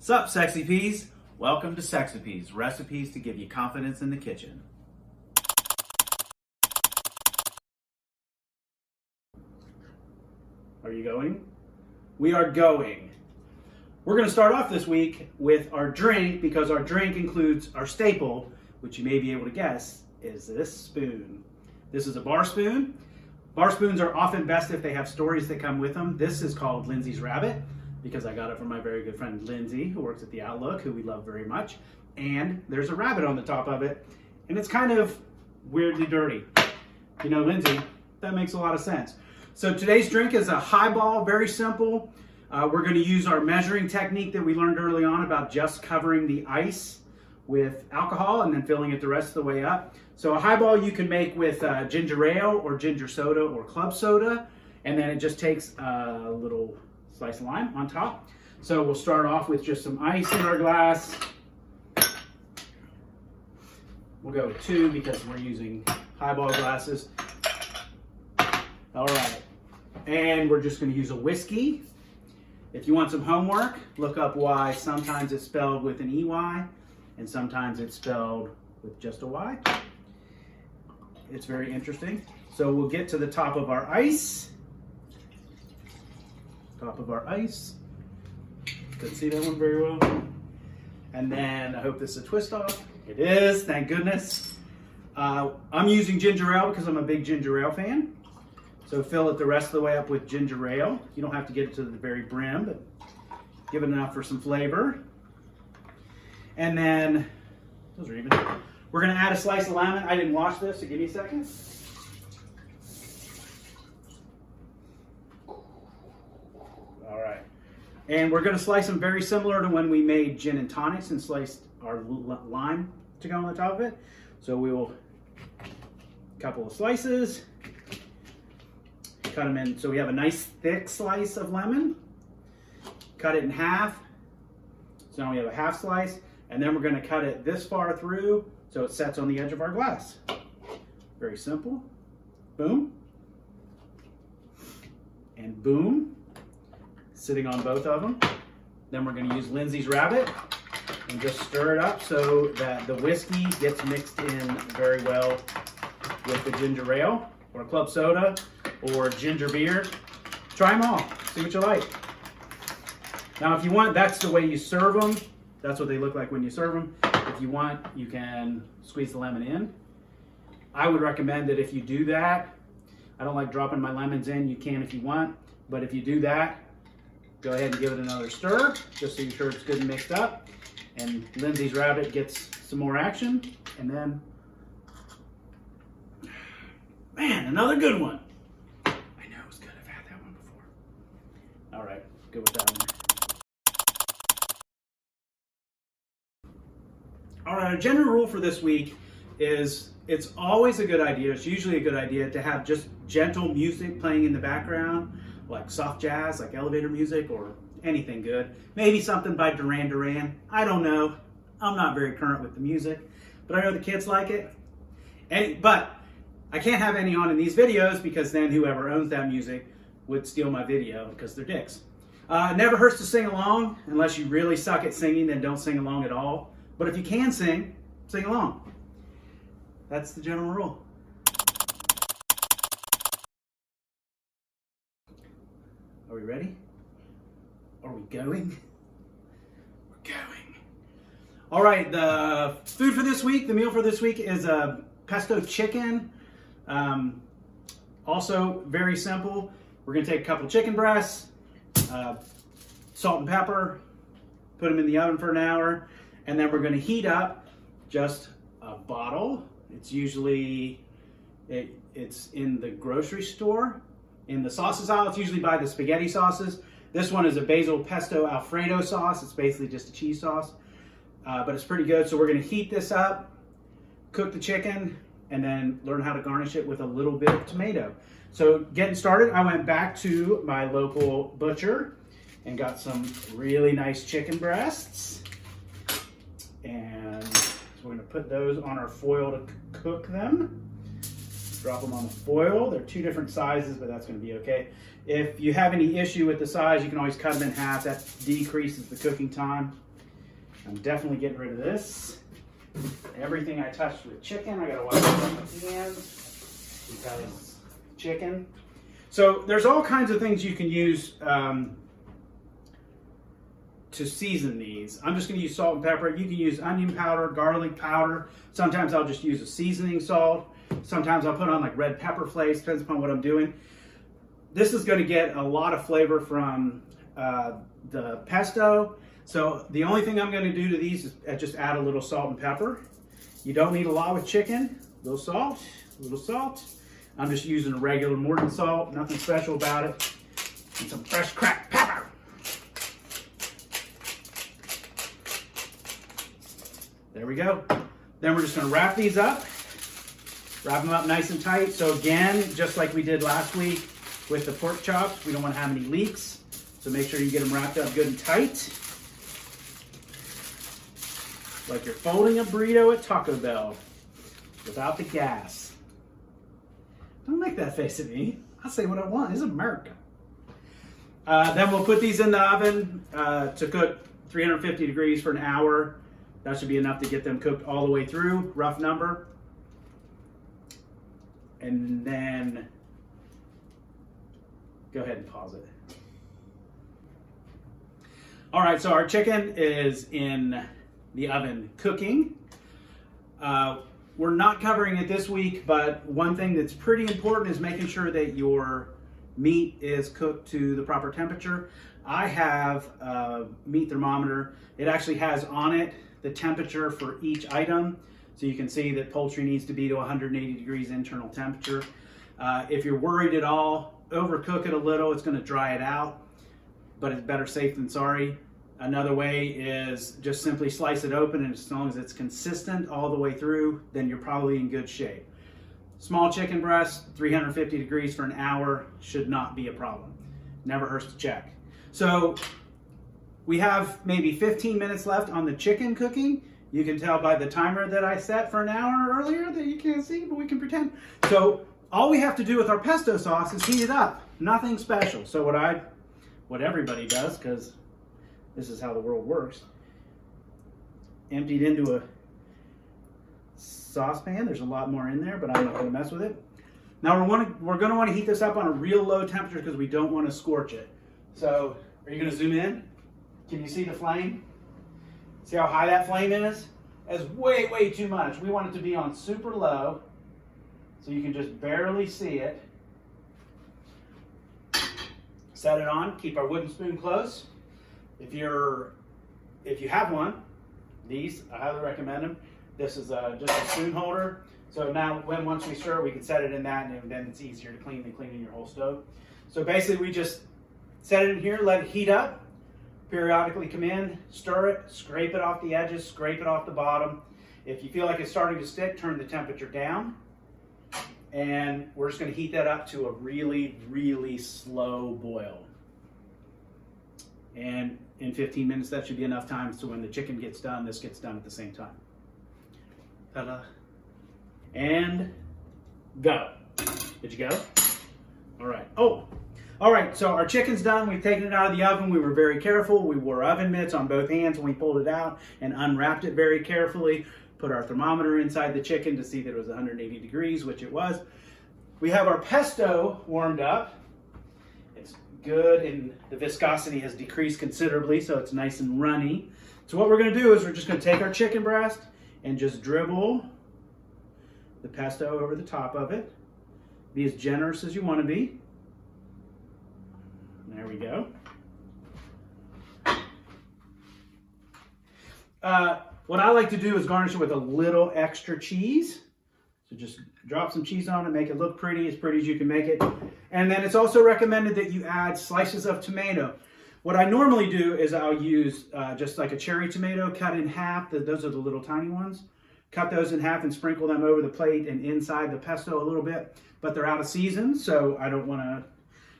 Sup, Sexy Peas? Welcome to Sexy Peas, recipes to give you confidence in the kitchen. Are you going? We are going. We're going to start off this week with our drink because our drink includes our staple, which you may be able to guess is this spoon. This is a bar spoon. Bar spoons are often best if they have stories that come with them. This is called Lindsay's Rabbit because I got it from my very good friend Lindsay, who works at the Outlook, who we love very much. And there's a rabbit on the top of it, and it's kind of weirdly dirty. You know, Lindsay, that makes a lot of sense. So today's drink is a highball, very simple. We're going to use our measuring technique that we learned early on about just covering the ice with alcohol and then filling it the rest of the way up. So a highball you can make with ginger ale or ginger soda or club soda, and then it just takes a little slice of lime on top. So we'll start off with just some ice in our glass. We'll go with 2 because we're using highball glasses. All right, and we're just going to use a whiskey. If you want some homework, look up why sometimes it's spelled with an EY and sometimes it's spelled with just a Y. It's very interesting. So we'll get to the top of our ice. Top of our ice. Couldn't see that one very well. And then I hope this is a twist off. It is, thank goodness. I'm using ginger ale because I'm a big ginger ale fan. So fill it the rest of the way up with ginger ale. You don't have to get it to the very brim, but give it enough for some flavor. And then, those are even. We're gonna add a slice of lemon. I didn't wash this, so give me a second. All right. And we're gonna slice them very similar to when we made gin and tonics and sliced our lime to go on the top of it. So we will, a couple of slices. Cut them in, so we have a nice thick slice of lemon. Cut it in half. So now we have a half slice, and then we're going to cut it this far through so it sets on the edge of our glass. Very simple. Boom. And boom. Sitting on both of them. Then we're going to use Lindsay's Rabbit and just stir it up so that the whiskey gets mixed in very well with the ginger ale or club soda or ginger beer. Try them all, see what you like. Now if you want, that's the way you serve them. That's what they look like when you serve them. If you want, you can squeeze the lemon in. I would recommend that if you do that, I don't like dropping my lemons in, you can if you want, but if you do that, go ahead and give it another stir, just so you're sure it's good and mixed up. And Lindsay's Rabbit gets some more action, and then, man, another good one. All right, good with that one. All right, our general rule for this week is it's always a good idea, it's usually a good idea to have just gentle music playing in the background, like soft jazz, like elevator music, or anything good. Maybe something by Duran Duran. I don't know. I'm not very current with the music, but I know the kids like it. But I can't have any on in these videos because then whoever owns that music would steal my video because they're dicks. It never hurts to sing along. Unless you really suck at singing, then don't sing along at all. But if you can sing, sing along. That's the general rule. Are we ready? Are we going? We're going. All right, the food for this week, the meal for this week is a pesto chicken. Also very simple. We're gonna take a couple chicken breasts, salt and pepper, put them in the oven for an hour, and then we're gonna heat up just a bottle. It's usually, it's in the grocery store. In the sauces aisle, it's usually by the spaghetti sauces. This one is a basil pesto Alfredo sauce. It's basically just a cheese sauce, but it's pretty good. So we're gonna heat this up, cook the chicken, and then learn how to garnish it with a little bit of tomato. So getting started, I went back to my local butcher and got some really nice chicken breasts. And so we're gonna put those on our foil to cook them. Drop them on the foil. They're 2 different sizes, but that's gonna be okay. If you have any issue with the size, you can always cut them in half. That decreases the cooking time. I'm definitely getting rid of this. Everything I touched with chicken, I gotta wash it with my hands because chicken. So there's all kinds of things you can use to season these. I'm just gonna use salt and pepper. You can use onion powder, garlic powder. Sometimes I'll just use a seasoning salt. Sometimes I'll put on like red pepper flakes, depends upon what I'm doing. This is gonna get a lot of flavor from the pesto. So the only thing I'm gonna do to these is just add a little salt and pepper. You don't need a lot with chicken. A little salt, a little salt. I'm just using a regular Morton salt, nothing special about it. And some fresh cracked pepper. There we go. Then we're just gonna wrap these up. Wrap them up nice and tight. So again, just like we did last week with the pork chops, we don't want to have any leaks. So make sure you get them wrapped up good and tight. Like you're folding a burrito at Taco Bell without the gas. Don't make that face at me. I'll say what I want. It's America. Then we'll put these in the oven to cook 350 degrees for an hour. That should be enough to get them cooked all the way through, rough number. And then, go ahead and pause it. All right, so our chicken is in the oven cooking. We're not covering it this week, but one thing that's pretty important is making sure that your meat is cooked to the proper temperature. I have a meat thermometer. It actually has on it the temperature for each item. So you can see that poultry needs to be to 180 degrees internal temperature. If you're worried at all, overcook it a little, it's gonna dry it out, but it's better safe than sorry. Another way is just simply slice it open, and as long as it's consistent all the way through, then you're probably in good shape. Small chicken breast, 350 degrees for an hour should not be a problem. Never hurts to check. So we have maybe 15 minutes left on the chicken cooking. You can tell by the timer that I set for an hour earlier that you can't see, but we can pretend. So all we have to do with our pesto sauce is heat it up. Nothing special. So what everybody does, because this is how the world works, emptied into a saucepan. There's a lot more in there, but I'm not going to mess with it. Now we're going to want to heat this up on a real low temperature because we don't want to scorch it. So are you going to zoom in? Can you see the flame? See how high that flame is? That's way, way too much. We want it to be on super low so you can just barely see it. Set it on, keep our wooden spoon close. If you have one, these, I highly recommend them. This is just a spoon holder. So now once we stir, we can set it in that, and then it's easier to clean than cleaning your whole stove. So basically we just set it in here, let it heat up. Periodically come in, stir it, scrape it off the edges, scrape it off the bottom. If you feel like it's starting to stick, turn the temperature down. And we're just going to heat that up to a really, really slow boil. And in 15 minutes, that should be enough time so when the chicken gets done, this gets done at the same time. Ta-da. And go. Did you go? All right. Oh. All right, so our chicken's done. We've taken it out of the oven. We were very careful. We wore oven mitts on both hands when we pulled it out and unwrapped it very carefully. Put our thermometer inside the chicken to see that it was 180 degrees, which it was. We have our pesto warmed up. It's good, and the viscosity has decreased considerably, so it's nice and runny. So what we're gonna do is we're just gonna take our chicken breast and just dribble the pesto over the top of it. Be as generous as you wanna be. There we go. What I like to do is garnish it with a little extra cheese. So just drop some cheese on it, make it look pretty as you can make it. And then it's also recommended that you add slices of tomato. What I normally do is I'll use just like a cherry tomato cut in half. Those are the little tiny ones. Cut those in half and sprinkle them over the plate and inside the pesto a little bit. But they're out of season, so I don't want to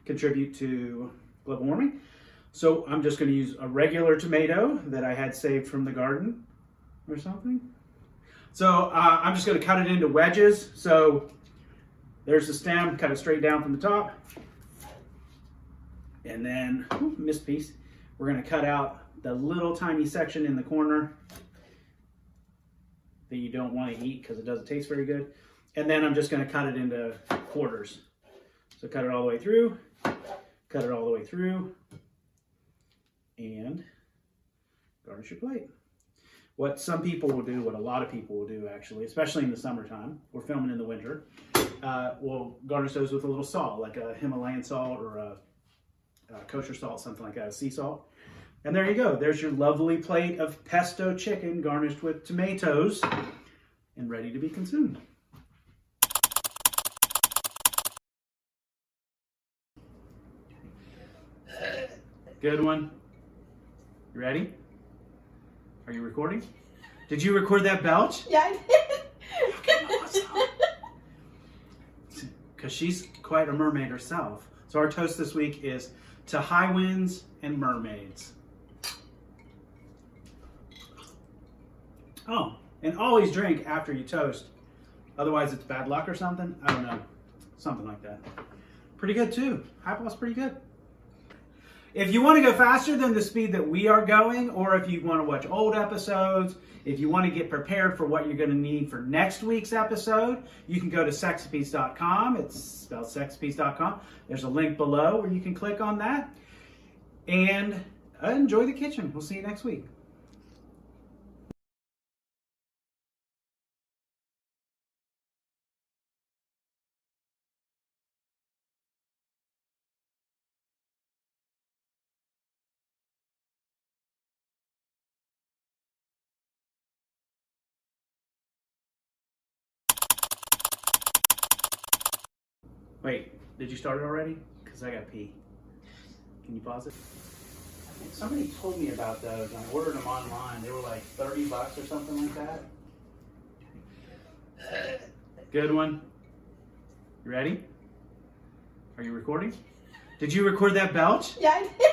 contribute to global warming. So I'm just going to use a regular tomato that I had saved from the garden or something. So I'm just going to cut it into wedges. So there's the stem, cut it straight down from the top. And then, missed piece, we're going to cut out the little tiny section in the corner that you don't want to eat because it doesn't taste very good. And then I'm just going to cut it into quarters. So cut it all the way through, cut it all the way through, and garnish your plate. What some people will do, what a lot of people will do actually, especially in the summertime, we're filming in the winter, we'll garnish those with a little salt, like a Himalayan salt or a kosher salt, something like that, a sea salt. And there you go. There's your lovely plate of pesto chicken garnished with tomatoes and ready to be consumed. Good one. You ready? Are you recording? Did you record that belch? Yeah, I did. Because she's quite a mermaid herself. So our toast this week is to high winds and mermaids. Oh, and always drink after you toast. Otherwise it's bad luck or something. I don't know. Something like that. Pretty good too. Highball's pretty good. If you want to go faster than the speed that we are going, or if you want to watch old episodes, if you want to get prepared for what you're going to need for next week's episode, you can go to sexapiece.com. It's spelled sexapiece.com. There's a link below where you can click on that. And enjoy the kitchen. We'll see you next week. Wait, did you start it already? Because I got pee. Can you pause it? Somebody told me about those. I ordered them online. They were like $30 or something like that. Good one. You ready? Are you recording? Did you record that belch? Yeah, I did.